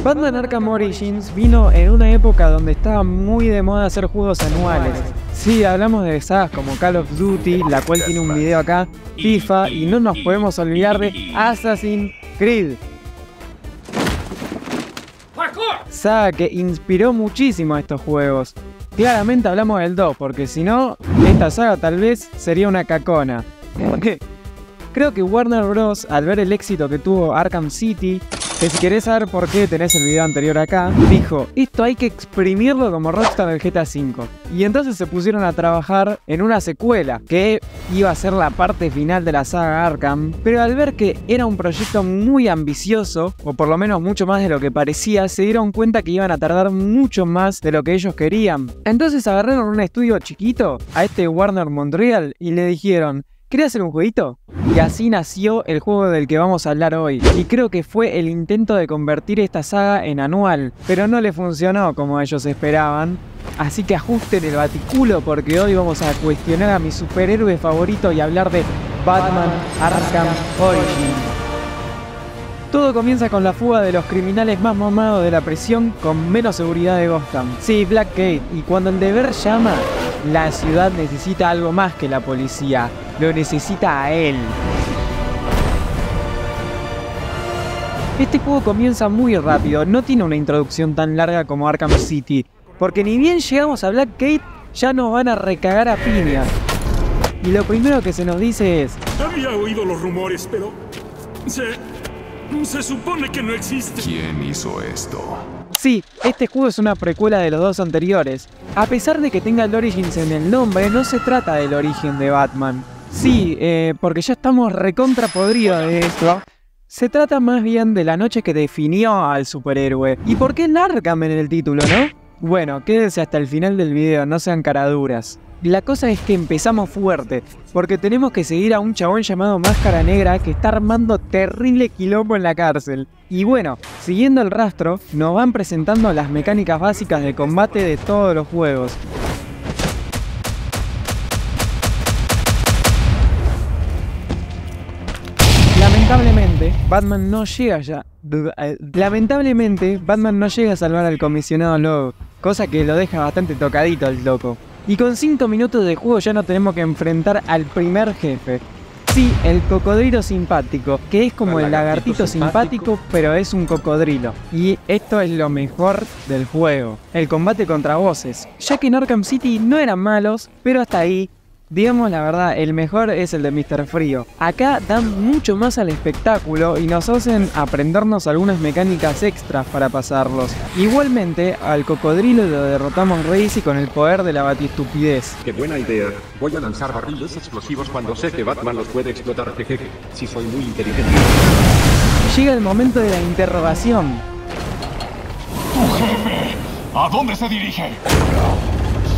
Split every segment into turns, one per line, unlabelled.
Batman Arkham Origins vino en una época donde estaba muy de moda hacer juegos anuales. Sí, hablamos de sagas como Call of Duty, la cual tiene un video acá, FIFA, y no nos podemos olvidar de Assassin's Creed. Saga que inspiró muchísimo a estos juegos. Claramente hablamos del 2, porque si no, esta saga tal vez sería una cacona. Creo que Warner Bros. Al ver el éxito que tuvo Arkham City, que si querés saber por qué tenés el video anterior acá, dijo, esto hay que exprimirlo como Rockstar del GTA V. Y entonces se pusieron a trabajar en una secuela, que iba a ser la parte final de la saga Arkham, pero al ver que era un proyecto muy ambicioso, o por lo menos mucho más de lo que parecía, se dieron cuenta que iban a tardar mucho más de lo que ellos querían. Entonces agarraron un estudio chiquito, a este Warner Montreal, y le dijeron, ¿querés hacer un jueguito? Y así nació el juego del que vamos a hablar hoy. Y creo que fue el intento de convertir esta saga en anual, pero no le funcionó como ellos esperaban. Así que ajusten el baticulo porque hoy vamos a cuestionar a mi superhéroe favorito y hablar de Batman Arkham Origins. Todo comienza con la fuga de los criminales más mamados de la prisión con menos seguridad de Gotham. Sí, Blackgate. Y cuando el deber llama, la ciudad necesita algo más que la policía. Lo necesita a él. Este juego comienza muy rápido. No tiene una introducción tan larga como Arkham City. Porque ni bien llegamos a Blackgate, ya nos van a recagar a piña. Y lo primero que se nos dice es...
Había oído los rumores, pero... Se supone que no existe.
¿Quién hizo esto?
Sí, este juego es una precuela de los dos anteriores. A pesar de que tenga el Origins en el nombre, no se trata del origen de Batman. Sí, porque ya estamos recontra podridos de esto. Se trata más bien de la noche que definió al superhéroe. ¿Y por qué Arkham en el título, no? Bueno, quédense hasta el final del video, no sean caraduras. La cosa es que empezamos fuerte, porque tenemos que seguir a un chabón llamado Máscara Negra que está armando terrible quilombo en la cárcel. Y bueno, siguiendo el rastro, nos van presentando las mecánicas básicas de combate de todos los juegos. Lamentablemente, Batman no llega a salvar al comisionado Loeb, cosa que lo deja bastante tocadito al loco. Y con 5 minutos de juego ya no tenemos que enfrentar al primer jefe. Sí, el cocodrilo simpático, que es como el lagartito simpático, pero es un cocodrilo. Y esto es lo mejor del juego, el combate contra bosses. Ya que en Arkham City no eran malos, pero hasta ahí. Digamos la verdad, el mejor es el de Mr. Frío. Acá dan mucho más al espectáculo y nos hacen aprendernos algunas mecánicas extras para pasarlos. Igualmente, al cocodrilo lo derrotamos Racy con el poder de la batistupidez.
¡Qué buena idea! Voy a lanzar barriles explosivos cuando sé que Batman los puede explotar, jejeje. Si soy muy inteligente.
Llega el momento de la interrogación.
¡Tu jefe! ¿A dónde se dirige?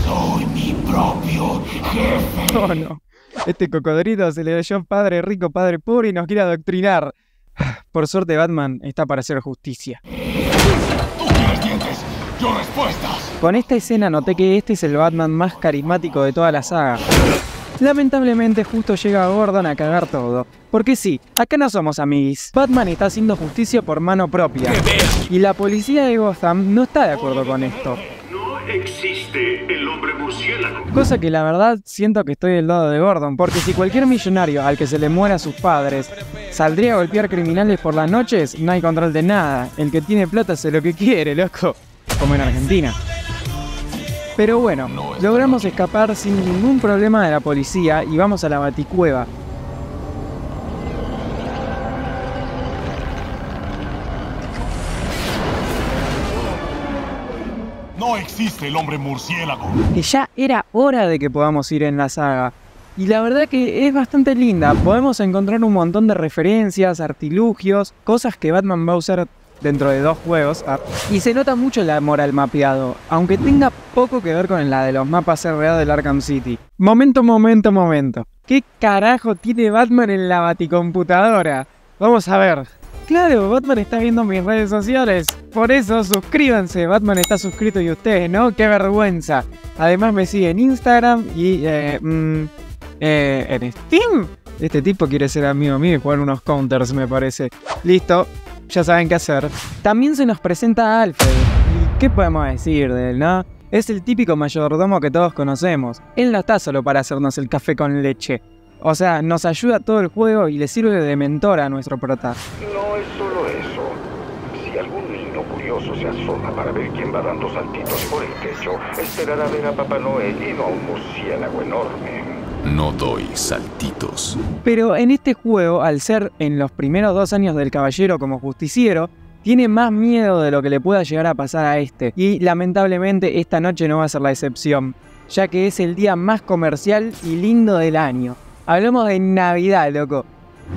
Soy mi propio jefe.
Oh no, este cocodrilo se le oyó padre rico, padre pobre y nos quiere adoctrinar. Por suerte Batman está para hacer justicia.
Tú tienes dientes, yo respuestas.
Con esta escena noté que este es el Batman más carismático de toda la saga. Lamentablemente justo llega Gordon a cagar todo. Porque sí, acá no somos amiguis. Batman está haciendo justicia por mano propia. Y la policía de Gotham no está de acuerdo con esto.
Existe el hombre murciélago.
Cosa que la verdad siento que estoy del lado de Gordon, porque si cualquier millonario al que se le muera a sus padres saldría a golpear criminales por las noches, no hay control de nada. El que tiene plata hace lo que quiere, loco. Como en Argentina. Pero bueno, logramos escapar sin ningún problema de la policía y vamos a la Baticueva.
No existe el hombre murciélago.
Que ya era hora de que podamos ir en la saga. Y la verdad que es bastante linda. Podemos encontrar un montón de referencias, artilugios, cosas que Batman va a usar dentro de 2 juegos. Y se nota mucho el amor al mapeado, aunque tenga poco que ver con la de los mapas RA del Arkham City. Momento. ¿Qué carajo tiene Batman en la baticomputadora? Vamos a ver. Claro, Batman está viendo mis redes sociales. Por eso, suscríbanse. Batman está suscrito y ustedes, ¿no? ¡Qué vergüenza! Además me sigue en Instagram y en Steam. Este tipo quiere ser amigo mío y jugar unos counters, me parece. Listo. ya saben qué hacer. También se nos presenta a Alfred. ¿Y qué podemos decir de él, no? Es el típico mayordomo que todos conocemos. Él no está solo para hacernos el café con leche. O sea, nos ayuda todo el juego y le sirve de mentor a nuestro prota.
No es solo eso. Si algún niño curioso se asoma para ver quién va dando saltitos por el techo, esperará ver a Papá Noel y no a un murciélago enorme.
No doy saltitos.
Pero en este juego, al ser en los primeros 2 años del caballero como justiciero, tiene más miedo de lo que le pueda llegar a pasar a este. Y lamentablemente esta noche no va a ser la excepción, ya que es el día más comercial y lindo del año. Hablamos de Navidad, loco.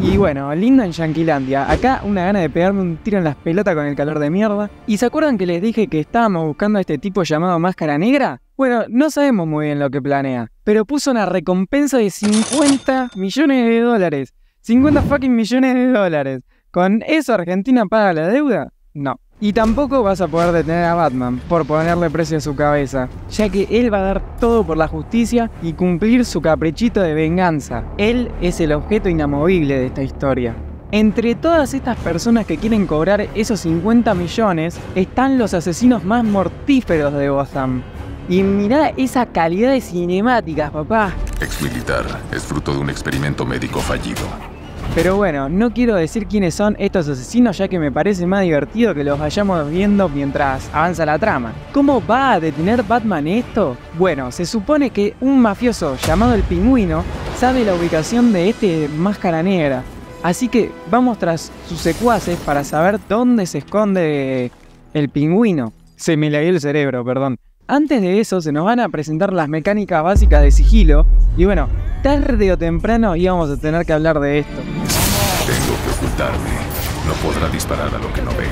Y bueno, lindo en Yanquilandia. Acá una gana de pegarme un tiro en las pelotas con el calor de mierda. ¿Y se acuerdan que les dije que estábamos buscando a este tipo llamado Máscara Negra? Bueno, no sabemos muy bien lo que planea, pero puso una recompensa de 50 millones de dólares. 50 fucking millones de dólares. ¿Con eso Argentina paga la deuda? No. Y tampoco vas a poder detener a Batman por ponerle precio a su cabeza, ya que él va a dar todo por la justicia y cumplir su caprichito de venganza. Él es el objeto inamovible de esta historia. Entre todas estas personas que quieren cobrar esos 50 millones, están los asesinos más mortíferos de Gotham. Y mirá esa calidad de cinemáticas, papá.
Exmilitar es fruto de un experimento médico fallido.
Pero bueno, no quiero decir quiénes son estos asesinos, ya que me parece más divertido que los vayamos viendo mientras avanza la trama. ¿Cómo va a detener Batman esto? Bueno, se supone que un mafioso llamado el Pingüino sabe la ubicación de este Máscara Negra. Así que vamos tras sus secuaces para saber dónde se esconde el Pingüino. Se me lagueó el cerebro, perdón. Antes de eso se nos van a presentar las mecánicas básicas de sigilo. Y bueno, tarde o temprano íbamos a tener que hablar de esto.
Tengo que ocultarme. No podrá disparar a lo que no ve.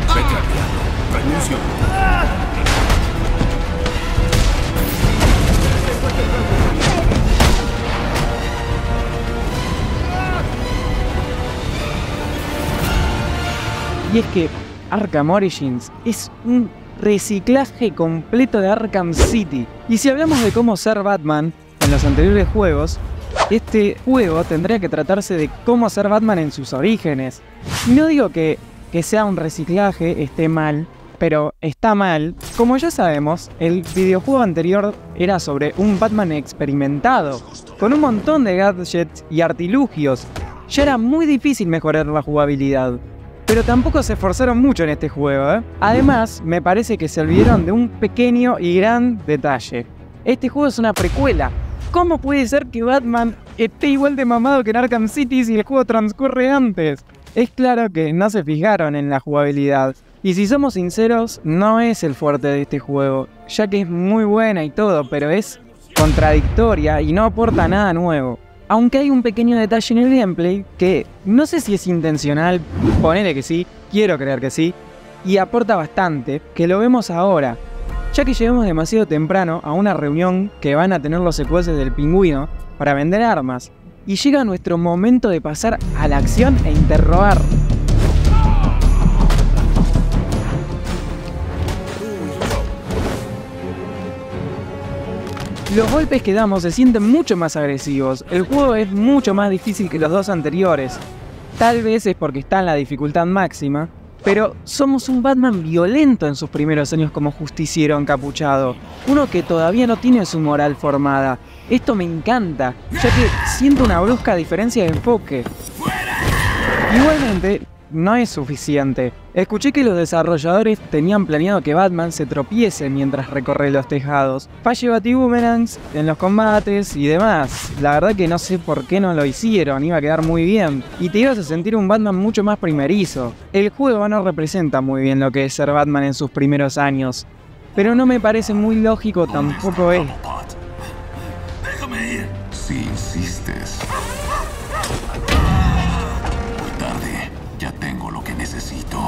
Vete al diablo. Renuncio.
Y es que Arkham Origins es un reciclaje completo de Arkham City. Y si hablamos de cómo ser Batman en los anteriores juegos, este juego tendría que tratarse de cómo ser Batman en sus orígenes. Y no digo que sea un reciclaje esté mal, pero está mal. Como ya sabemos, el videojuego anterior era sobre un Batman experimentado, con un montón de gadgets y artilugios. Ya era muy difícil mejorar la jugabilidad. Pero tampoco se esforzaron mucho en este juego, ¿eh? Además, me parece que se olvidaron de un pequeño y gran detalle. Este juego es una precuela. ¿Cómo puede ser que Batman esté igual de mamado que en Arkham City si el juego transcurre antes? Es claro que no se fijaron en la jugabilidad. Y si somos sinceros, no es el fuerte de este juego, ya que es muy buena y todo, pero es contradictoria y no aporta nada nuevo. Aunque hay un pequeño detalle en el gameplay que no sé si es intencional, ponele que sí, quiero creer que sí, y aporta bastante, que lo vemos ahora, ya que llegamos demasiado temprano a una reunión que van a tener los secuaces del Pingüino para vender armas, y llega nuestro momento de pasar a la acción e interrogar. Los golpes que damos se sienten mucho más agresivos, el juego es mucho más difícil que los dos anteriores. Tal vez es porque está en la dificultad máxima, pero somos un Batman violento en sus primeros años como justiciero encapuchado, uno que todavía no tiene su moral formada. Esto me encanta, ya que siento una brusca diferencia de enfoque. Igualmente, no es suficiente. Escuché que los desarrolladores tenían planeado que Batman se tropiece mientras recorre los tejados, falle batiboomerangs en los combates y demás. La verdad que no sé por qué no lo hicieron, iba a quedar muy bien. Y te ibas a sentir un Batman mucho más primerizo. El juego no representa muy bien lo que es ser Batman en sus primeros años, pero no me parece muy lógico tampoco esto.
Déjame ir. Si insistes. Muy tarde. Ya tengo lo que necesito.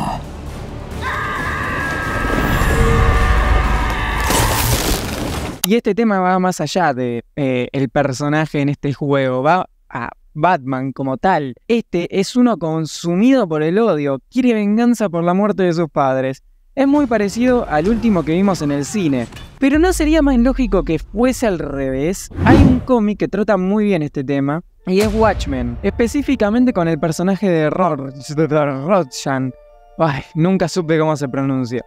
Y este tema va más allá de el personaje en este juego, va a Batman como tal. Este es uno consumido por el odio, quiere venganza por la muerte de sus padres. Es muy parecido al último que vimos en el cine, pero ¿no sería más lógico que fuese al revés? Hay un cómic que trata muy bien este tema, y es Watchmen, específicamente con el personaje de Rorschach. Ay, nunca supe cómo se pronuncia.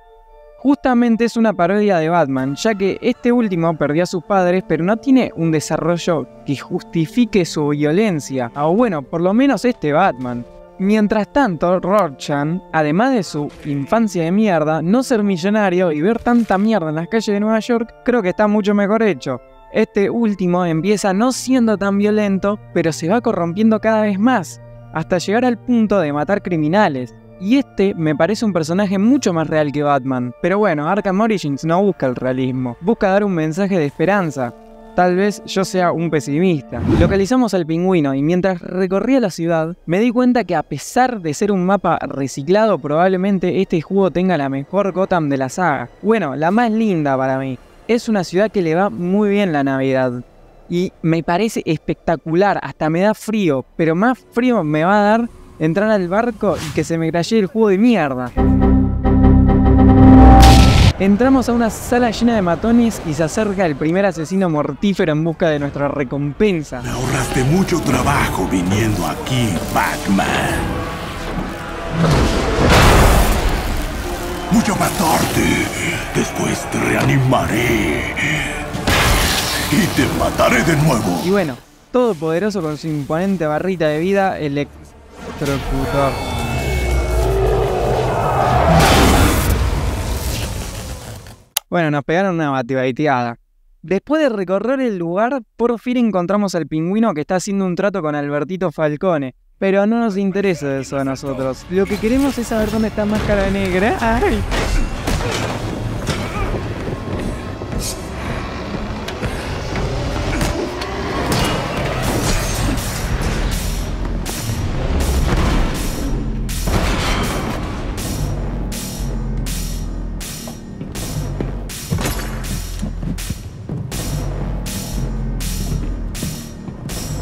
Justamente es una parodia de Batman, ya que este último perdió a sus padres, pero no tiene un desarrollo que justifique su violencia, o bueno, por lo menos este Batman. Mientras tanto, Rorschach, además de su infancia de mierda, no ser millonario y ver tanta mierda en las calles de Nueva York, creo que está mucho mejor hecho. Este último empieza no siendo tan violento, pero se va corrompiendo cada vez más, hasta llegar al punto de matar criminales. Y este me parece un personaje mucho más real que Batman. Pero bueno, Arkham Origins no busca el realismo, busca dar un mensaje de esperanza. Tal vez yo sea un pesimista. Localizamos al Pingüino y mientras recorría la ciudad, me di cuenta que a pesar de ser un mapa reciclado, probablemente este juego tenga la mejor Gotham de la saga. Bueno, la más linda para mí. Es una ciudad que le va muy bien la Navidad. Y me parece espectacular, hasta me da frío, pero más frío me va a dar entrar al barco y que se me crashee el juego de mierda. Entramos a una sala llena de matones y se acerca el primer asesino mortífero en busca de nuestra recompensa.
Me ahorraste mucho trabajo viniendo aquí, Batman. Mucho matarte. Después te reanimaré. Y te mataré de nuevo.
Y bueno, todopoderoso con su imponente barrita de vida, electrocutor. Bueno, nos pegaron una batibaiteada. Después de recorrer el lugar, por fin encontramos al Pingüino que está haciendo un trato con Albertito Falcone. Pero no nos interesa eso a nosotros. Lo que queremos es saber dónde está Máscara Negra. ¡Ay!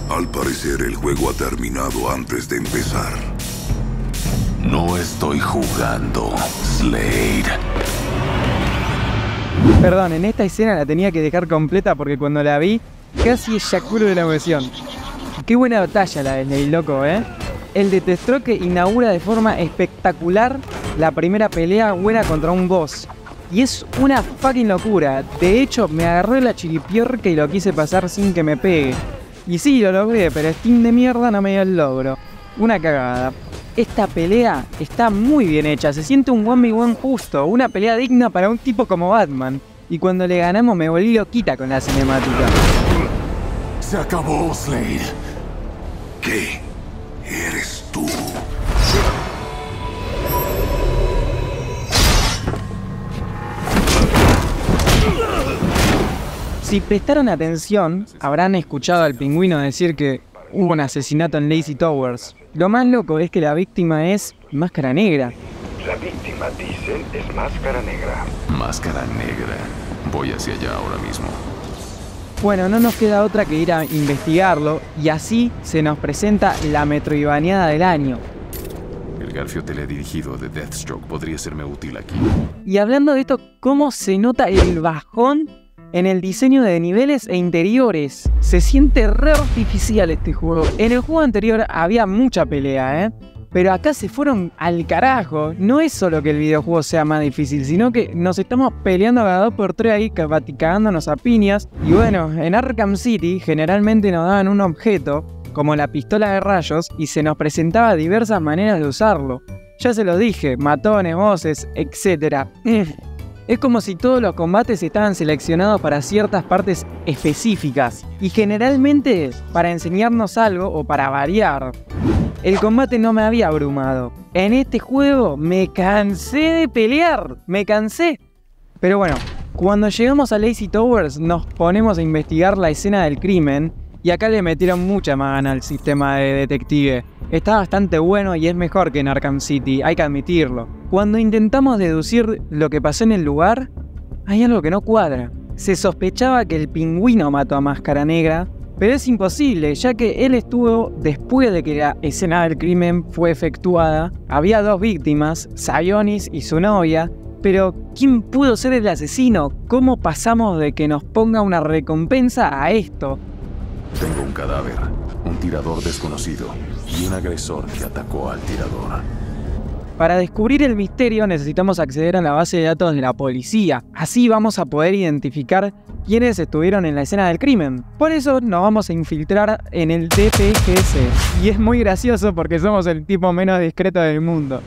Al parecer el juego ha terminado antes de empezar. No estoy jugando, Slade.
Perdón, en esta escena la tenía que dejar completa porque cuando la vi, casi eyaculo de la emoción. Qué buena batalla la de Slade, loco, ¿eh? El de Deathstroke inaugura de forma espectacular la primera pelea buena contra un boss. Y es una fucking locura. De hecho, me agarró la chiripiorca y lo quise pasar sin que me pegue. Y sí, lo logré, pero Steam de mierda no me dio el logro. Una cagada. Esta pelea está muy bien hecha, se siente un 1v1 justo, una pelea digna para un tipo como Batman. Y cuando le ganamos me volví loquita con la cinemática.
Se acabó, Slade. ¿Qué eres tú?
Si prestaron atención, habrán escuchado al Pingüino decir que hubo un asesinato en Lazy Towers. Lo más loco es que la víctima es Máscara Negra.
La víctima, dicen, es Máscara Negra.
Máscara Negra. Voy hacia allá ahora mismo.
Bueno, no nos queda otra que ir a investigarlo y así se nos presenta la metroidvaniada del año.
El garfio teledirigido de Deathstroke podría serme útil aquí.
Y hablando de esto, ¿cómo se nota el bajón en el diseño de niveles e interiores? Se siente re artificial este juego. En el juego anterior había mucha pelea, pero acá se fueron al carajo. No es solo que el videojuego sea más difícil, sino que nos estamos peleando cada 2x3 ahí, cagándonos a piñas. Y bueno, en Arkham City generalmente nos daban un objeto, como la pistola de rayos, y se nos presentaba diversas maneras de usarlo. Ya se lo dije, matones, voces, etc. Es como si todos los combates estaban seleccionados para ciertas partes específicas y generalmente para enseñarnos algo o para variar. El combate no me había abrumado. En este juego me cansé de pelear, me cansé. Pero bueno, cuando llegamos a Lazy Towers nos ponemos a investigar la escena del crimen y acá le metieron mucha más gana al sistema de detective. Está bastante bueno y es mejor que en Arkham City, hay que admitirlo. Cuando intentamos deducir lo que pasó en el lugar, hay algo que no cuadra. Se sospechaba que el Pingüino mató a Máscara Negra, pero es imposible, ya que él estuvo después de que la escena del crimen fue efectuada. Había dos víctimas, Sionis y su novia, pero ¿quién pudo ser el asesino? ¿Cómo pasamos de que nos ponga una recompensa a esto?
Tengo un cadáver, un tirador desconocido y un agresor que atacó al tirador.
Para descubrir el misterio necesitamos acceder a la base de datos de la policía. Así vamos a poder identificar quiénes estuvieron en la escena del crimen. Por eso nos vamos a infiltrar en el DPGC. Y es muy gracioso porque somos el tipo menos discreto del mundo.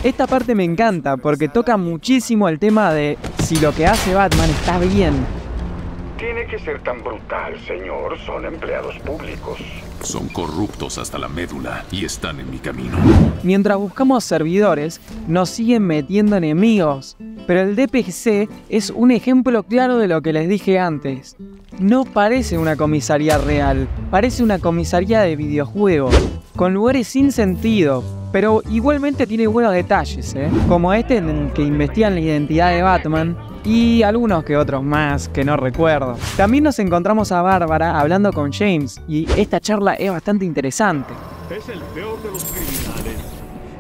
Esta parte me encanta porque toca muchísimo el tema de si lo que hace Batman está bien.
Tiene que ser tan brutal, señor. Son empleados públicos.
Son corruptos hasta la médula y están en mi camino.
Mientras buscamos servidores, nos siguen metiendo enemigos. Pero el DPGC es un ejemplo claro de lo que les dije antes. No parece una comisaría real, parece una comisaría de videojuego, con lugares sin sentido, pero igualmente tiene buenos detalles, como este en el que investigan la identidad de Batman y algunos que otros más que no recuerdo. También nos encontramos a Bárbara hablando con James y esta charla es bastante interesante.
Es el peor de los criminales,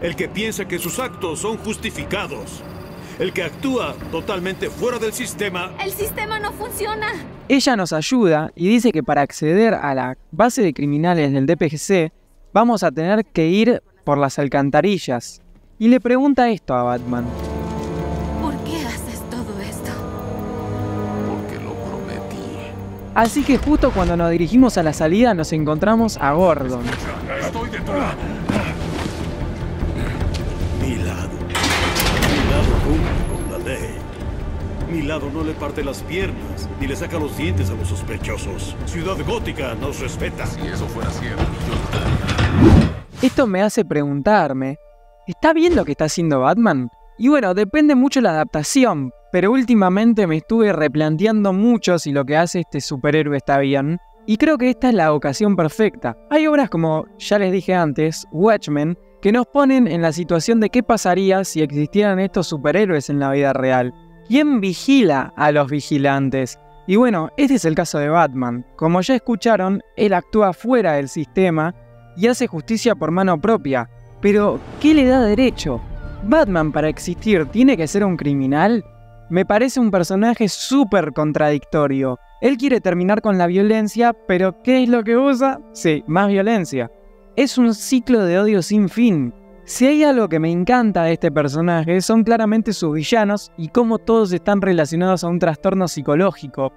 el que piensa que sus actos son justificados, el que actúa totalmente fuera del sistema.
¡El sistema no funciona!
Ella nos ayuda y dice que para acceder a la base de criminales del DPGC vamos a tener que ir por las alcantarillas. Y le pregunta esto a Batman.
¿Por qué haces todo esto?
Porque lo prometí.
Así que justo cuando nos dirigimos a la salida nos encontramos a Gordon.
Estoy de tu lado.
Mi lado cumple con la ley. Mi lado no le parte las piernas, ni le saca los dientes a los sospechosos. Ciudad Gótica nos respeta.
Si eso fuera cierto, yo...
Esto me hace preguntarme, ¿está bien lo que está haciendo Batman? Y bueno, depende mucho la adaptación, pero últimamente me estuve replanteando mucho si lo que hace este superhéroe está bien, y creo que esta es la ocasión perfecta. Hay obras como, ya les dije antes, Watchmen, que nos ponen en la situación de qué pasaría si existieran estos superhéroes en la vida real. ¿Quién vigila a los vigilantes? Y bueno, este es el caso de Batman. Como ya escucharon, él actúa fuera del sistema y hace justicia por mano propia. Pero, ¿qué le da derecho? ¿Batman para existir tiene que ser un criminal? Me parece un personaje súper contradictorio. Él quiere terminar con la violencia, pero ¿qué es lo que usa? Sí, más violencia. Es un ciclo de odio sin fin. Si hay algo que me encanta de este personaje, son claramente sus villanos y cómo todos están relacionados a un trastorno psicológico.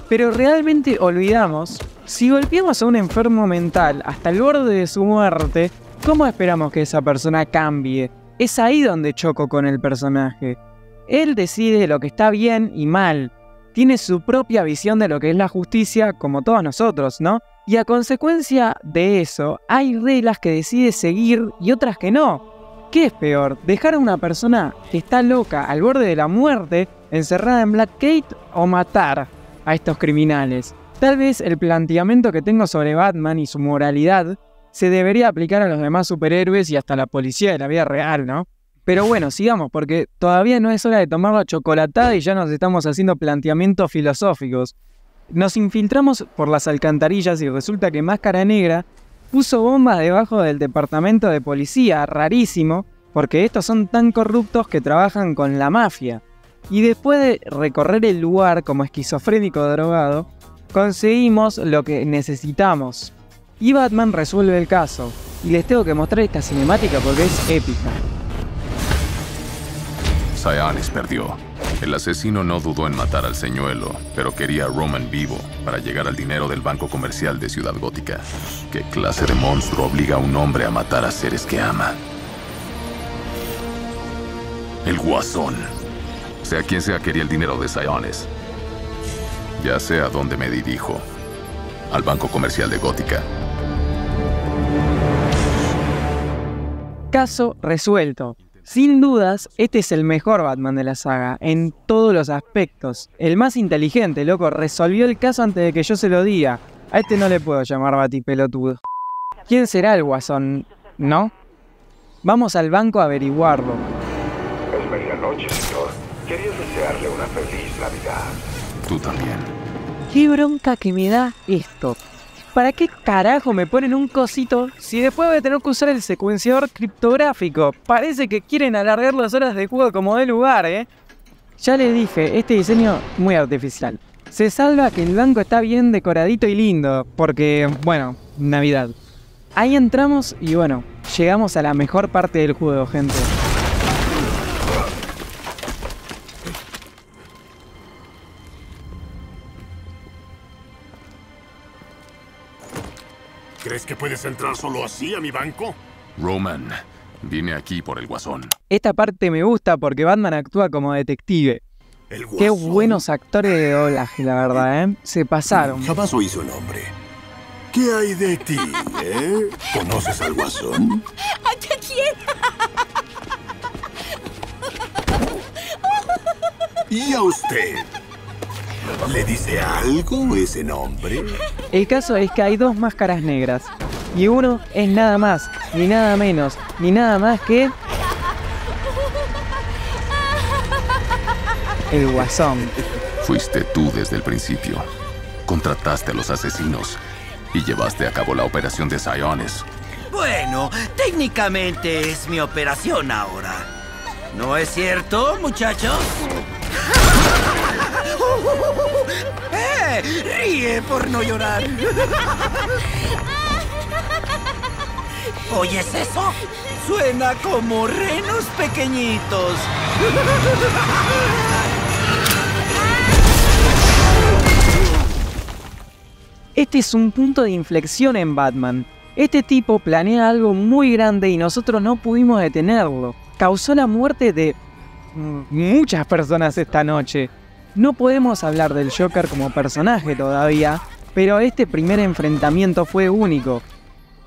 Pero realmente olvidamos, si golpeamos a un enfermo mental hasta el borde de su muerte, ¿cómo esperamos que esa persona cambie? Es ahí donde choco con el personaje. Él decide lo que está bien y mal. Tiene su propia visión de lo que es la justicia, como todos nosotros, ¿no? Y a consecuencia de eso, hay reglas que decide seguir y otras que no. ¿Qué es peor? ¿Dejar a una persona que está loca al borde de la muerte, encerrada en Blackgate, o matar a estos criminales? Tal vez el planteamiento que tengo sobre Batman y su moralidad se debería aplicar a los demás superhéroes y hasta a la policía de la vida real, ¿no? Pero bueno, sigamos, porque todavía no es hora de tomar la chocolatada y ya nos estamos haciendo planteamientos filosóficos. Nos infiltramos por las alcantarillas y resulta que Máscara Negra puso bombas debajo del departamento de policía, rarísimo, porque estos son tan corruptos que trabajan con la mafia. Y después de recorrer el lugar como esquizofrénico drogado, conseguimos lo que necesitamos. Y Batman resuelve el caso. Y les tengo que mostrar esta cinemática porque es épica.
Sionis perdió. El asesino no dudó en matar al señuelo, pero quería a Roman vivo para llegar al dinero del banco comercial de Ciudad Gótica. ¿Qué clase de monstruo obliga a un hombre a matar a seres que ama? El Guasón. Sea quien sea, quería el dinero de Sionis. Ya sé a dónde me dirijo. Al banco comercial de Gótica.
Caso resuelto. Sin dudas, este es el mejor Batman de la saga, en todos los aspectos. El más inteligente, loco, resolvió el caso antes de que yo se lo diga. A este no le puedo llamar batipelotudo. ¿Quién será el Guasón? ¿No? Vamos al banco a averiguarlo.
Es medianoche, señor. Quería desearle una feliz Navidad.
Tú también.
Qué bronca que me da esto. ¿Para qué carajo me ponen un cosito si después voy a tener que usar el secuenciador criptográfico? Parece que quieren alargar las horas de juego como de lugar, ¿eh? Ya les dije, este diseño muy artificial. Se salva que el banco está bien decoradito y lindo, porque, bueno, Navidad. Ahí entramos y bueno, llegamos a la mejor parte del juego, gente.
¿Crees que puedes entrar solo así a mi banco?
Roman, vine aquí por el Guasón.
Esta parte me gusta porque Batman actúa como detective.
El
Qué
Guasón.
buenos actores de doblaje, la verdad, ¿eh? Se pasaron.
Jamás oí su nombre. ¿Qué hay de ti, eh? ¿Conoces al Guasón?
¡Ay, te quiero!
¿Y a usted? ¿Le dice algo ese nombre?
El caso es que hay dos máscaras negras. Y uno es nada más, ni nada menos, ni nada más que... el Guasón.
Fuiste tú desde el principio. Contrataste a los asesinos y llevaste a cabo la operación de Sionis.
Bueno, técnicamente es mi operación ahora. ¿No es cierto, muchachos? ¡Ríe por no llorar! ¿Oyes eso? Suena como renos pequeñitos.
Este es un punto de inflexión en Batman. Este tipo planea algo muy grande y nosotros no pudimos detenerlo. Causó la muerte de muchas personas esta noche. No podemos hablar del Joker como personaje todavía, pero este primer enfrentamiento fue único.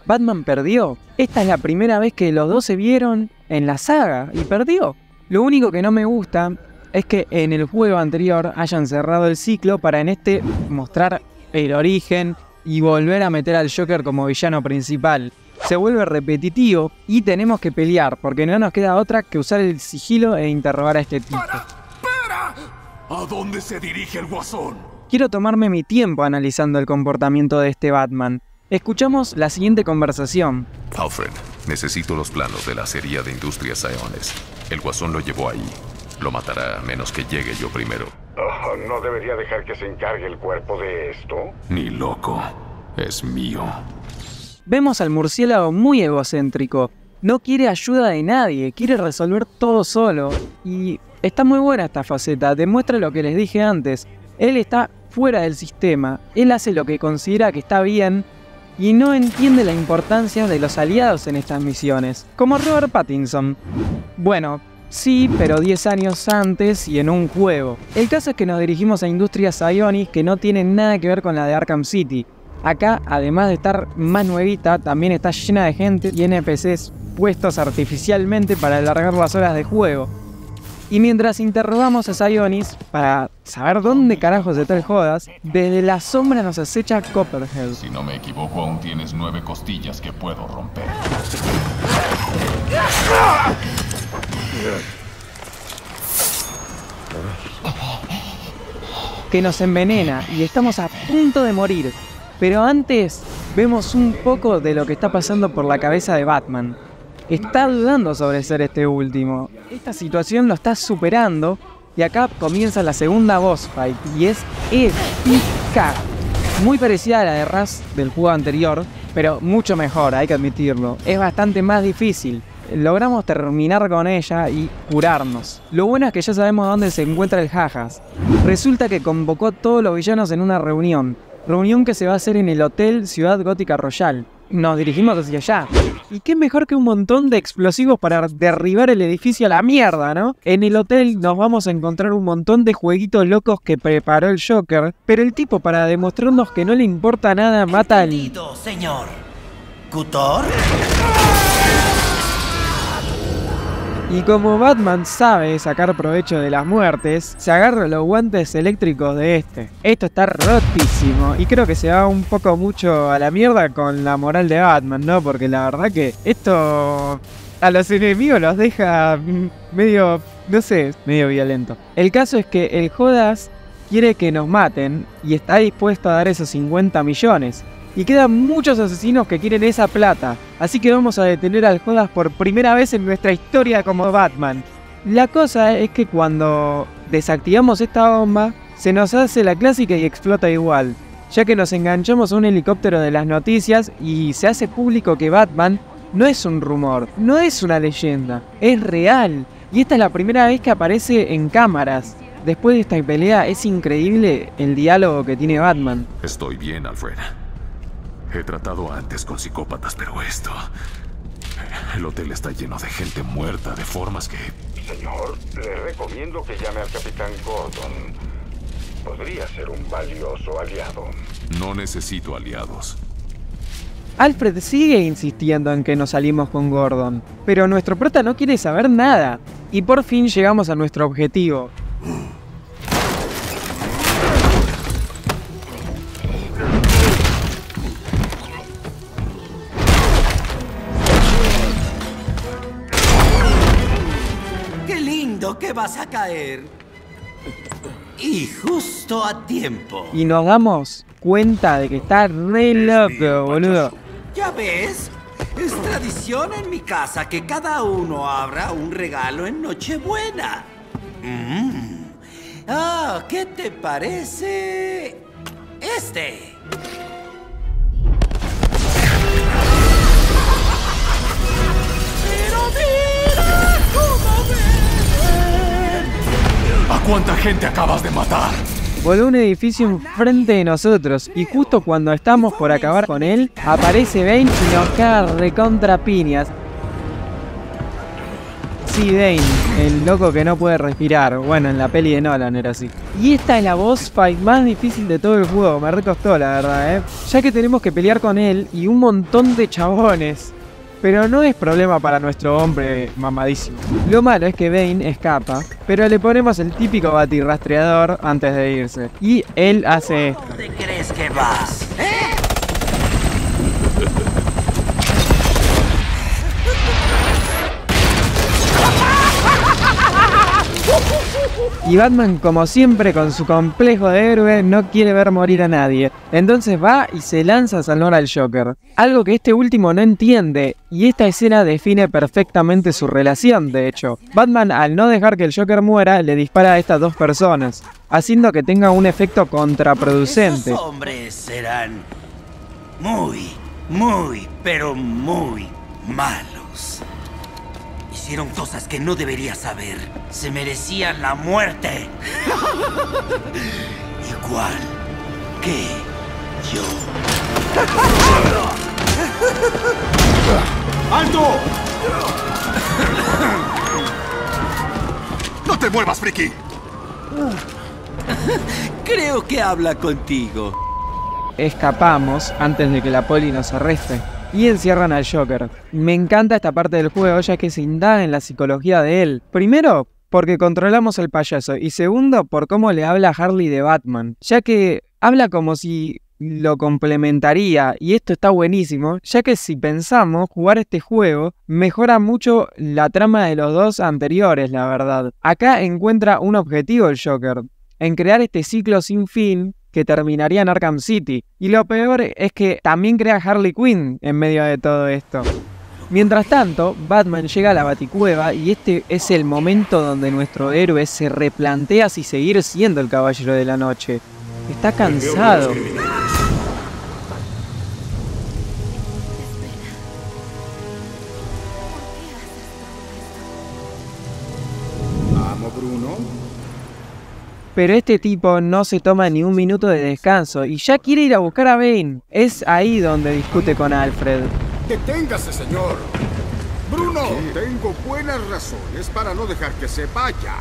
Batman perdió. Esta es la primera vez que los dos se vieron en la saga y perdió. Lo único que no me gusta es que en el juego anterior hayan cerrado el ciclo para en este mostrar el origen y volver a meter al Joker como villano principal. Se vuelve repetitivo y tenemos que pelear porque no nos queda otra que usar el sigilo e interrogar a este tipo.
¡Para! ¿A dónde se dirige el Guasón?
Quiero tomarme mi tiempo analizando el comportamiento de este Batman. Escuchamos la siguiente conversación.
Alfred, necesito los planos de la acería de Industrias Sionis. El Guasón lo llevó ahí. Lo matará a menos que llegue yo primero.
¿No debería dejar que se encargue el cuerpo de esto?
Ni loco. Es mío.
Vemos al murciélago muy egocéntrico. No quiere ayuda de nadie, quiere resolver todo solo. Y está muy buena esta faceta, demuestra lo que les dije antes. Él está fuera del sistema, él hace lo que considera que está bien y no entiende la importancia de los aliados en estas misiones, como Robert Pattinson. Bueno, sí, pero 10 años antes y en un juego. El caso es que nos dirigimos a Industrias Sionis que no tienen nada que ver con la de Arkham City. Acá, además de estar más nuevita, también está llena de gente y NPCs puestos artificialmente para alargar las horas de juego. Y mientras interrogamos a Sionis para saber dónde carajos está el Jodas, desde la sombra nos acecha Copperhead.
Si no me equivoco, aún tienes 9 costillas que puedo romper.
Que nos envenena y estamos a punto de morir. Pero antes vemos un poco de lo que está pasando por la cabeza de Batman. Está dudando sobre ser este último. Esta situación lo está superando y acá comienza la segunda boss fight y es épica. Muy parecida a la de Raz del juego anterior, pero mucho mejor, hay que admitirlo. Es bastante más difícil. Logramos terminar con ella y curarnos. Lo bueno es que ya sabemos dónde se encuentra el Jajas. Resulta que convocó a todos los villanos en una reunión que se va a hacer en el Hotel Ciudad Gótica Royal. Nos dirigimos hacia allá. Y qué mejor que un montón de explosivos para derribar el edificio a la mierda, ¿no? En el hotel nos vamos a encontrar un montón de jueguitos locos que preparó el Joker, pero el tipo, para demostrarnos que no le importa nada, mata al...
Entendido, señor. ¿Cutor?
Y como Batman sabe sacar provecho de las muertes, se agarra los guantes eléctricos de este. Esto está rotísimo y creo que se va un poco mucho a la mierda con la moral de Batman, ¿no? Porque la verdad que esto a los enemigos los deja medio, no sé, medio violento. El caso es que el Jodas quiere que nos maten y está dispuesto a dar esos 50 millones. Y quedan muchos asesinos que quieren esa plata, así que vamos a detener al Jodas por primera vez en nuestra historia como Batman. La cosa es que cuando desactivamos esta bomba, se nos hace la clásica y explota igual, ya que nos enganchamos a un helicóptero de las noticias y se hace público que Batman no es un rumor, no es una leyenda, es real. Y esta es la primera vez que aparece en cámaras. Después de esta pelea es increíble el diálogo que tiene Batman.
Estoy bien, Alfred. He tratado antes con psicópatas, pero esto... El hotel está lleno de gente muerta, de formas que...
Señor, le recomiendo que llame al Capitán Gordon. Podría ser un valioso aliado.
No necesito aliados.
Alfred sigue insistiendo en que nos salimos con Gordon, pero nuestro prota no quiere saber nada. Y por fin llegamos a nuestro objetivo.
¡Qué lindo que vas a caer! Y justo a tiempo.
Y nos damos cuenta de que está re loco, boludo.
¿Ya ves? Es tradición en mi casa que cada uno abra un regalo en Nochebuena. Ah, ¿qué te parece este? ¡Pero mira cómo ven!
¿A cuánta gente acabas de matar?
Voló un edificio enfrente de nosotros y justo cuando estamos por acabar con él, aparece Bane y nos caga recontra piñas. Sí, Bane, el loco que no puede respirar. Bueno, en la peli de Nolan era así. Y esta es la boss fight más difícil de todo el juego, me recostó la verdad, ya que tenemos que pelear con él y un montón de chabones. Pero no es problema para nuestro hombre mamadísimo. Lo malo es que Bane escapa, pero le ponemos el típico batirrastreador antes de irse. Y él hace esto.
¿Dónde crees que vas?
Y Batman, como siempre, con su complejo de héroe, no quiere ver morir a nadie. Entonces va y se lanza a salvar al Joker. Algo que este último no entiende, y esta escena define perfectamente su relación, de hecho. Batman, al no dejar que el Joker muera, le dispara a estas dos personas, haciendo que tenga un efecto contraproducente.
Esos hombres serán pero muy malos. Hicieron cosas que no debería saber. Se merecían la muerte. Igual que yo.
¡Alto! ¡No te muevas, friki!
Creo que habla contigo.
Escapamos antes de que la poli nos arreste y encierran al Joker. Me encanta esta parte del juego ya que se indaga en la psicología de él. Primero, porque controlamos el payaso, y segundo, por cómo le habla a Harley de Batman, ya que habla como si lo complementaría, y esto está buenísimo, ya que si pensamos, jugar este juego mejora mucho la trama de los dos anteriores, la verdad. Acá encuentra un objetivo el Joker, en crear este ciclo sin fin que terminaría en Arkham City. Y lo peor es que también crea Harley Quinn en medio de todo esto. Mientras tanto, Batman llega a la Baticueva y este es el momento donde nuestro héroe se replantea si seguir siendo el Caballero de la Noche. Está cansado.
Amo, Bruno.
Pero este tipo no se toma ni un minuto de descanso y ya quiere ir a buscar a Bane. Es ahí donde discute con Alfred.
¡Deténgase, señor! ¡Bruno! Tengo buenas razones para no dejar que se vaya.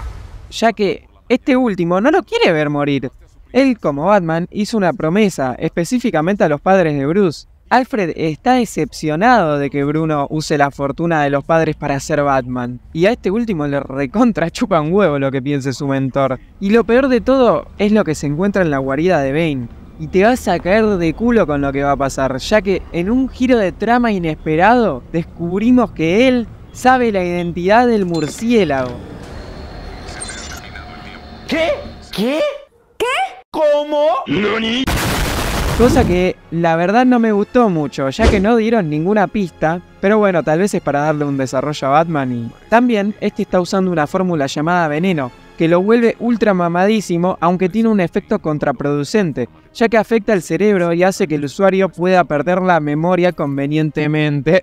Ya que este último no lo quiere ver morir. Él, como Batman, hizo una promesa, específicamente a los padres de Bruce. Alfred está decepcionado de que Bruno use la fortuna de los padres para ser Batman. Y a este último le recontra chupa un huevo lo que piense su mentor. Y lo peor de todo es lo que se encuentra en la guarida de Bane. Y te vas a caer de culo con lo que va a pasar, ya que en un giro de trama inesperado descubrimos que él sabe la identidad del murciélago.
¿Qué? ¿Qué? ¿Qué? ¿Cómo?
¿Nani?
Cosa que la verdad no me gustó mucho, ya que no dieron ninguna pista, pero bueno, tal vez es para darle un desarrollo a Batman y... También, este está usando una fórmula llamada veneno, que lo vuelve ultra mamadísimo, aunque tiene un efecto contraproducente, ya que afecta el cerebro y hace que el usuario pueda perder la memoria convenientemente.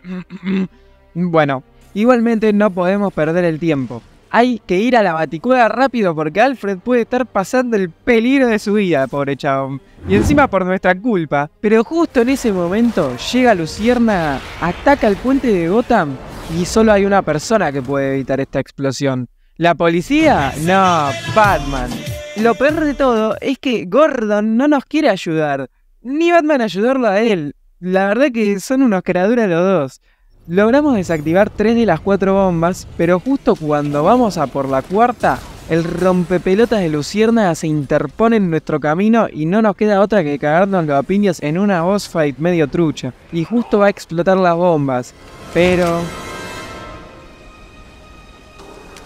Bueno, igualmente no podemos perder el tiempo. Hay que ir a la Baticueva rápido porque Alfred puede estar pasando el peligro de su vida, pobre chabón. Y encima por nuestra culpa. Pero justo en ese momento llega Luciérnaga, ataca el puente de Gotham y solo hay una persona que puede evitar esta explosión. ¿La policía? No, Batman. Lo peor de todo es que Gordon no nos quiere ayudar. Ni Batman ayudarlo a él. La verdad que son unos caraduras los dos. Logramos desactivar 3 de las 4 bombas, pero justo cuando vamos a por la cuarta, el rompepelotas de Luciérnaga se interpone en nuestro camino y no nos queda otra que cagarnos a piñas en una boss fight medio trucha. Y justo va a explotar las bombas, pero...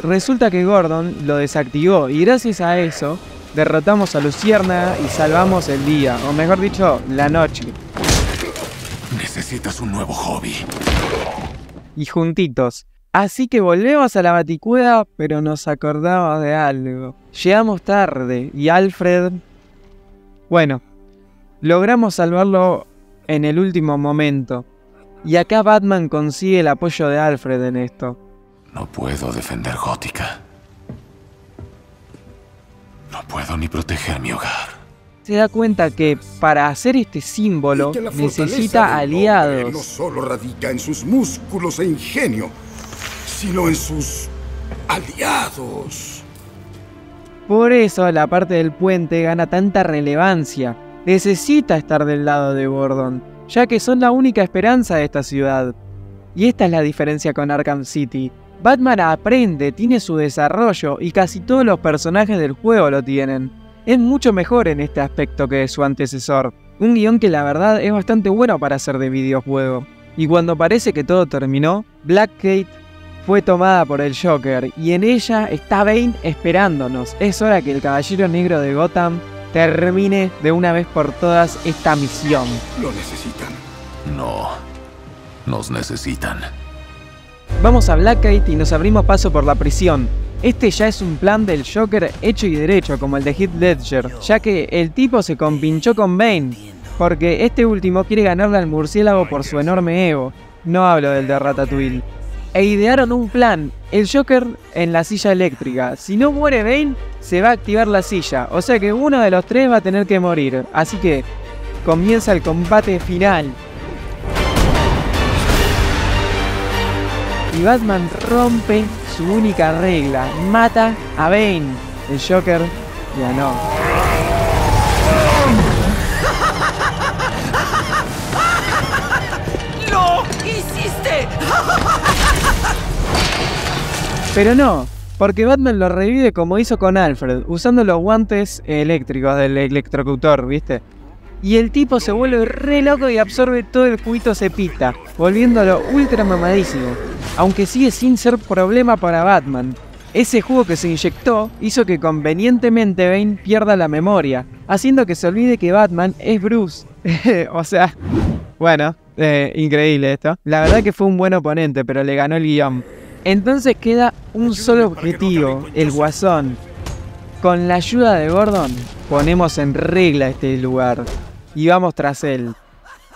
resulta que Gordon lo desactivó y gracias a eso derrotamos a Luciérnaga y salvamos el día, o mejor dicho, la noche.
Necesitas un nuevo hobby.
Y juntitos. Así que volvemos a la Baticueva, pero nos acordamos de algo. Llegamos tarde y Alfred... bueno, logramos salvarlo en el último momento. Y acá Batman consigue el apoyo de Alfred en esto.
No puedo defender Gótica. No puedo ni proteger mi hogar.
Se da cuenta que para hacer este símbolo necesita aliados.
No solo radica en sus músculos e ingenio, sino en sus aliados.
Por eso la parte del puente gana tanta relevancia. Necesita estar del lado de Gordon, ya que son la única esperanza de esta ciudad. Y esta es la diferencia con Arkham City. Batman aprende, tiene su desarrollo y casi todos los personajes del juego lo tienen. Es mucho mejor en este aspecto que su antecesor. Un guión que la verdad es bastante bueno para ser de videojuego. Y cuando parece que todo terminó, Blackgate fue tomada por el Joker y en ella está Bane esperándonos. Es hora que el Caballero Negro de Gotham termine de una vez por todas esta misión.
Lo necesitan.
No, nos necesitan.
Vamos a Blackgate y nos abrimos paso por la prisión. Este ya es un plan del Joker hecho y derecho, como el de Heath Ledger, ya que el tipo se compinchó con Bane, porque este último quiere ganarle al murciélago por su enorme ego. No hablo del de Ratatouille. E idearon un plan, el Joker en la silla eléctrica. Si no muere Bane, se va a activar la silla, o sea que uno de los tres va a tener que morir. Así que comienza el combate final. Y Batman rompe su única regla, mata a Bane. El Joker ganó.
¡Lo hiciste!
Pero no, porque Batman lo revive como hizo con Alfred, usando los guantes eléctricos del electrocutor, ¿viste? Y el tipo se vuelve re loco y absorbe todo el juguito cepita, volviéndolo ultra mamadísimo. Aunque sigue sin ser problema para Batman. Ese jugo que se inyectó hizo que convenientemente Bane pierda la memoria, haciendo que se olvide que Batman es Bruce. O sea, bueno, increíble esto. La verdad que fue un buen oponente, pero le ganó el guión. Entonces queda un solo objetivo, el Guasón. Con la ayuda de Gordon, ponemos en regla este lugar y vamos tras él.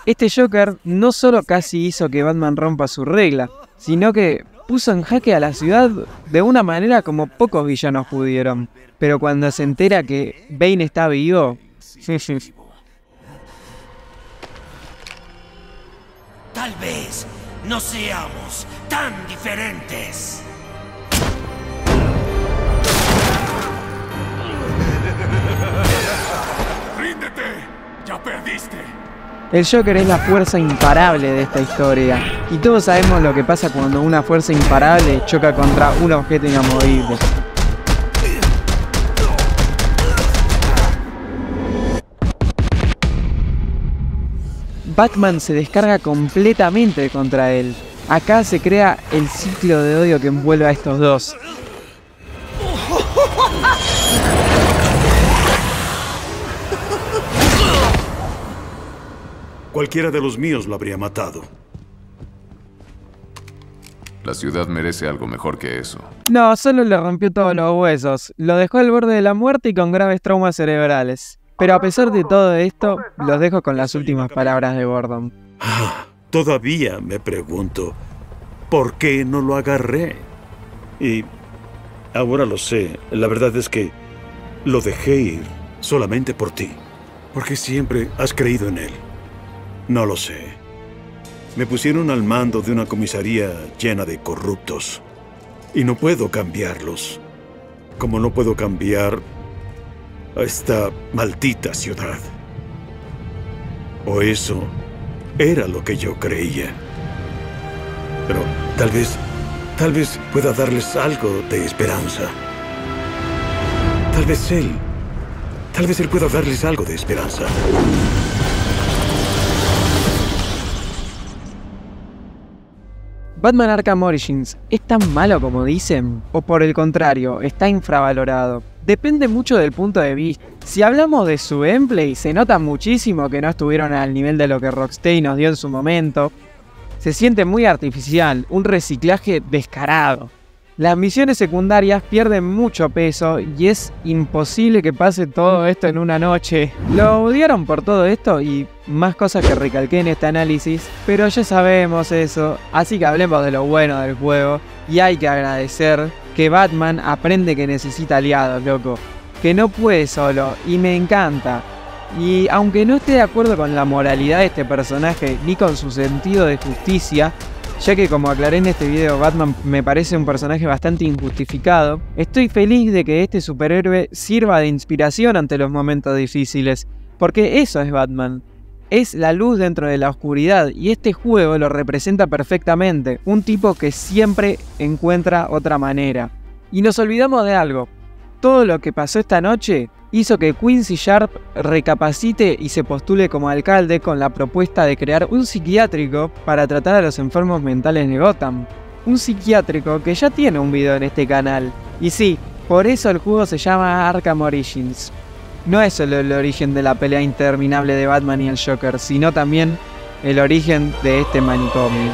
Este Joker no solo casi hizo que Batman rompa su regla, sino que puso en jaque a la ciudad de una manera como pocos villanos pudieron. Pero cuando se entera que Bane está vivo...
Tal vez no seamos tan diferentes.
¡Ríndete! ¡Ya perdiste!
El Joker es la fuerza imparable de esta historia. Y todos sabemos lo que pasa cuando una fuerza imparable choca contra un objeto inamovible. Batman se descarga completamente contra él. Acá se crea el ciclo de odio que envuelve a estos dos.
Cualquiera de los míos lo habría matado.
La ciudad merece algo mejor que eso.
No, solo le rompió todos los huesos, lo dejó al borde de la muerte y con graves traumas cerebrales. Pero a pesar de todo esto, los dejo con las últimas palabras de Gordon.
Todavía me pregunto, ¿por qué no lo agarré? Y ahora lo sé, la verdad es que lo dejé ir solamente por ti, porque siempre has creído en él. No lo sé. Me pusieron al mando de una comisaría llena de corruptos, y no puedo cambiarlos, como no puedo cambiar a esta maldita ciudad. O eso era lo que yo creía. Pero tal vez pueda darles algo de esperanza. Tal vez él pueda darles algo de esperanza.
Batman Arkham Origins, ¿es tan malo como dicen? ¿O por el contrario, está infravalorado? Depende mucho del punto de vista. Si hablamos de su gameplay, se nota muchísimo que no estuvieron al nivel de lo que Rocksteady nos dio en su momento. Se siente muy artificial, un reciclaje descarado. Las misiones secundarias pierden mucho peso y es imposible que pase todo esto en una noche. Lo odiaron por todo esto y más cosas que recalqué en este análisis, pero ya sabemos eso, así que hablemos de lo bueno del juego. Y hay que agradecer que Batman aprende que necesita aliados, loco. Que no puede solo, y me encanta. Y aunque no esté de acuerdo con la moralidad de este personaje, ni con su sentido de justicia, ya que como aclaré en este video, Batman me parece un personaje bastante injustificado, estoy feliz de que este superhéroe sirva de inspiración ante los momentos difíciles, porque eso es Batman. Es la luz dentro de la oscuridad y este juego lo representa perfectamente, un tipo que siempre encuentra otra manera. Y nos olvidamos de algo, todo lo que pasó esta noche hizo que Quincy Sharp recapacite y se postule como alcalde con la propuesta de crear un psiquiátrico para tratar a los enfermos mentales de Gotham. Un psiquiátrico que ya tiene un video en este canal. Y sí, por eso el juego se llama Arkham Origins. No es solo el origen de la pelea interminable de Batman y el Joker, sino también el origen de este manicomio.